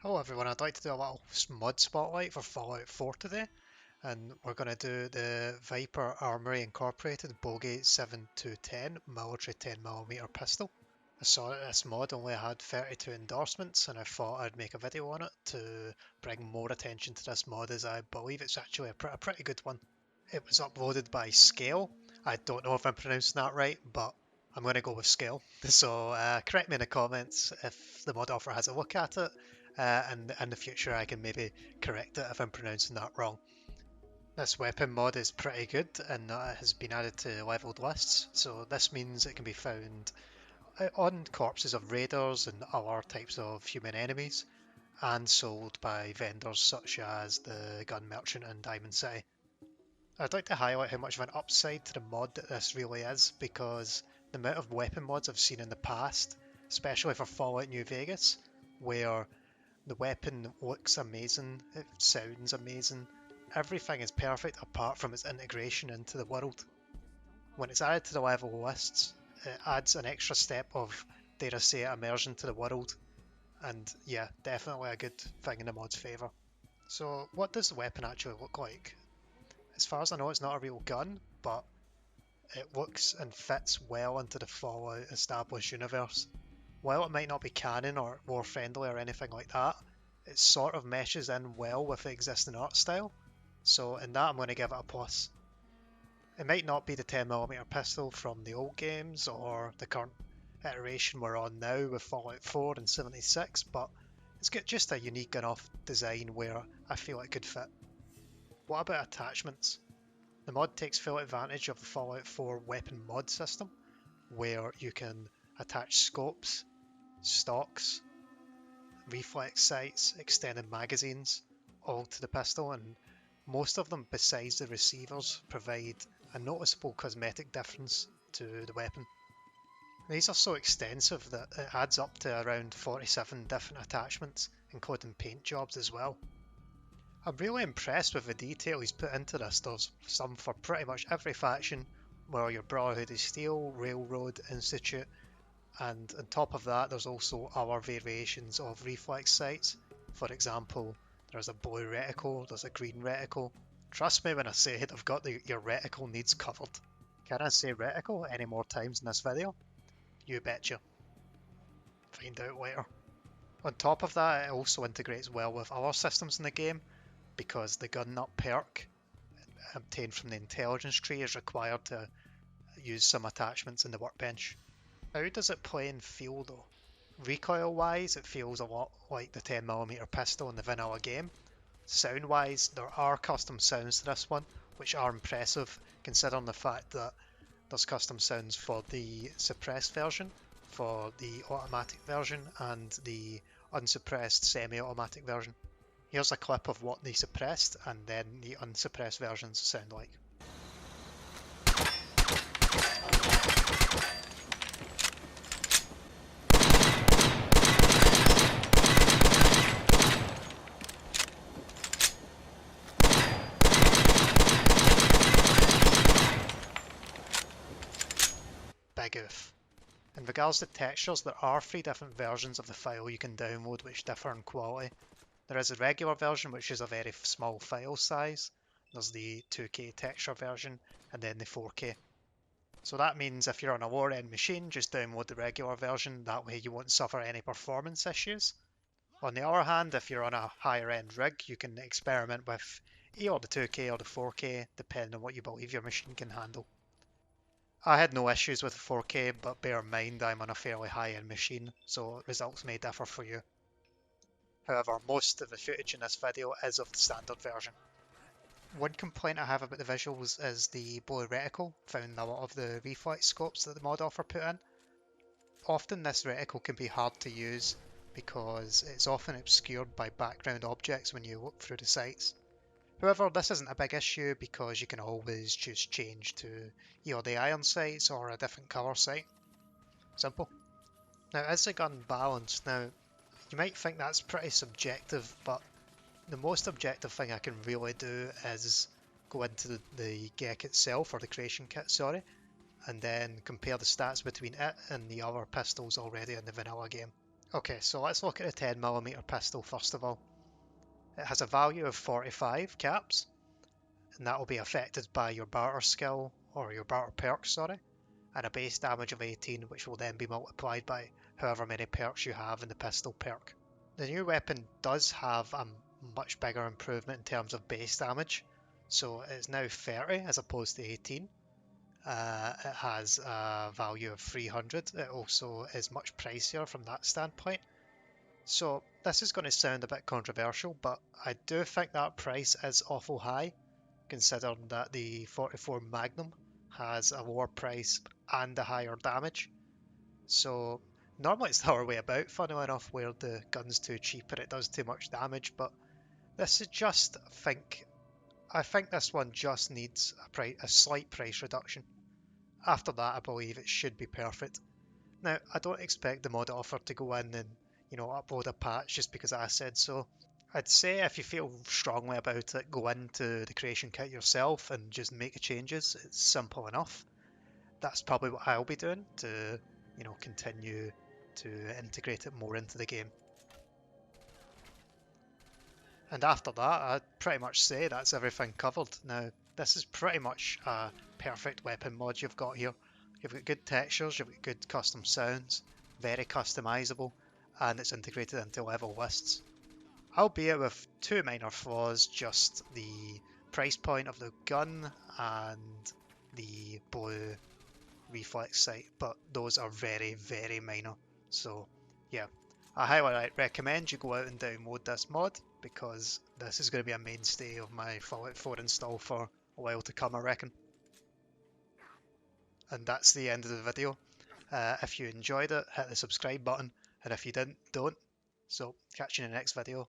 Hello everyone, I'd like to do a little mod spotlight for Fallout 4 today, and we're going to do the Viper Armory Incorporated Bogey-7210 military 10mm pistol. I saw that this mod only had 32 endorsements and I thought I'd make a video on it to bring more attention to this mod, as I believe it's actually a pretty good one. It was uploaded by Scail. I don't know if I'm pronouncing that right, but I'm going to go with Scail. So correct me in the comments if the mod offer has a look at it, and in the future I can maybe correct it if I'm pronouncing that wrong. This weapon mod is pretty good and it has been added to leveled lists, so this means it can be found on corpses of raiders and other types of human enemies, and sold by vendors such as the Gun Merchant and Diamond City. I'd like to highlight how much of an upside to the mod that this really is, because the amount of weapon mods I've seen in the past, especially for Fallout New Vegas, where the weapon looks amazing, it sounds amazing, everything is perfect apart from its integration into the world. When it's added to the level lists, it adds an extra step of, dare I say it, immersion to the world, and yeah, definitely a good thing in the mod's favour. So what does the weapon actually look like? As far as I know, it's not a real gun, but it looks and fits well into the Fallout established universe. While it might not be canon or war friendly or anything like that, it sort of meshes in well with the existing art style, so in that I'm going to give it a plus. It might not be the 10mm pistol from the old games or the current iteration we're on now with Fallout 4 and 76, but it's got just a unique enough design where I feel it could fit. What about attachments? The mod takes full advantage of the Fallout 4 weapon mod system, where you can attach scopes, stocks, reflex sights, extended magazines, all to the pistol, and most of them, besides the receivers, provide a noticeable cosmetic difference to the weapon. These are so extensive that it adds up to around 47 different attachments, including paint jobs as well. I'm really impressed with the detail he's put into this. There's some for pretty much every faction, where your Brotherhood of Steel, Railroad, Institute, and on top of that there's also other variations of reflex sights. For example, there's a blue reticle, there's a green reticle. Trust me when I say it, I've got your reticle needs covered. Can I say reticle any more times in this video? You betcha. Find out later. On top of that, it also integrates well with other systems in the game, because the gun nut perk obtained from the intelligence tree is required to use some attachments in the workbench. How does it play and feel though? Recoil wise, it feels a lot like the 10mm pistol in the vanilla game. Sound wise, there are custom sounds to this one, which are impressive considering the fact that there's custom sounds for the suppressed version, for the automatic version, and the unsuppressed semi-automatic version. Here's a clip of what the suppressed and then the unsuppressed versions sound like. Big oof. In regards to textures, there are 3 different versions of the file you can download which differ in quality. There is a regular version, which is a very small file size. There's the 2K texture version, and then the 4K. So that means if you're on a lower end machine, just download the regular version, that way you won't suffer any performance issues. On the other hand, if you're on a higher end rig, you can experiment with either the 2K or the 4K, depending on what you believe your machine can handle. I had no issues with the 4K, but bear in mind I'm on a fairly high end machine, so results may differ for you. However, most of the footage in this video is of the standard version. One complaint I have about the visuals is the blue reticle found in a lot of the reflex scopes that the mod offer put in. Often this reticle can be hard to use because it's often obscured by background objects when you look through the sights. However, this isn't a big issue because you can always just change to either the iron sights or a different colour sight. Simple. Now, is the gun balanced? Now, you might think that's pretty subjective, but the most objective thing I can really do is go into the GEC itself, or the creation kit, sorry, and then compare the stats between it and the other pistols already in the vanilla game. Okay, so let's look at the 10mm pistol first of all. It has a value of 45 caps, and that will be affected by your barter skill, or your barter perk, sorry, and a base damage of 18, which will then be multiplied by however many perks you have in the pistol perk. The new weapon does have a much bigger improvement in terms of base damage, so it's now 30 as opposed to 18. It has a value of 300. It also is much pricier from that standpoint. So this is going to sound a bit controversial, but I do think that price is awful high, considering that the 44 Magnum has a lower price and a higher damage. So normally it's the other way about, funnily enough, where the gun's too cheap and it does too much damage, but this is just, I think this one just needs a slight price reduction. After that, I believe it should be perfect. Now, I don't expect the mod offer to go in and, upload a patch just because I said so. I'd say if you feel strongly about it, go into the creation kit yourself and just make the changes. It's simple enough. That's probably what I'll be doing to, continue to integrate it more into the game. And after that, I'd pretty much say that's everything covered. Now, this is pretty much a perfect weapon mod you've got here. You've got good textures, you've got good custom sounds, very customizable, and it's integrated into level lists. Albeit with two minor flaws, just the price point of the gun and the blue reflex sight, but those are very, very minor. So, yeah, I highly recommend you go out and download this mod because this is going to be a mainstay of my Fallout 4 install for a while to come, I reckon. And that's the end of the video. If you enjoyed it, hit the subscribe button, and if you didn't, don't. So, catch you in the next video.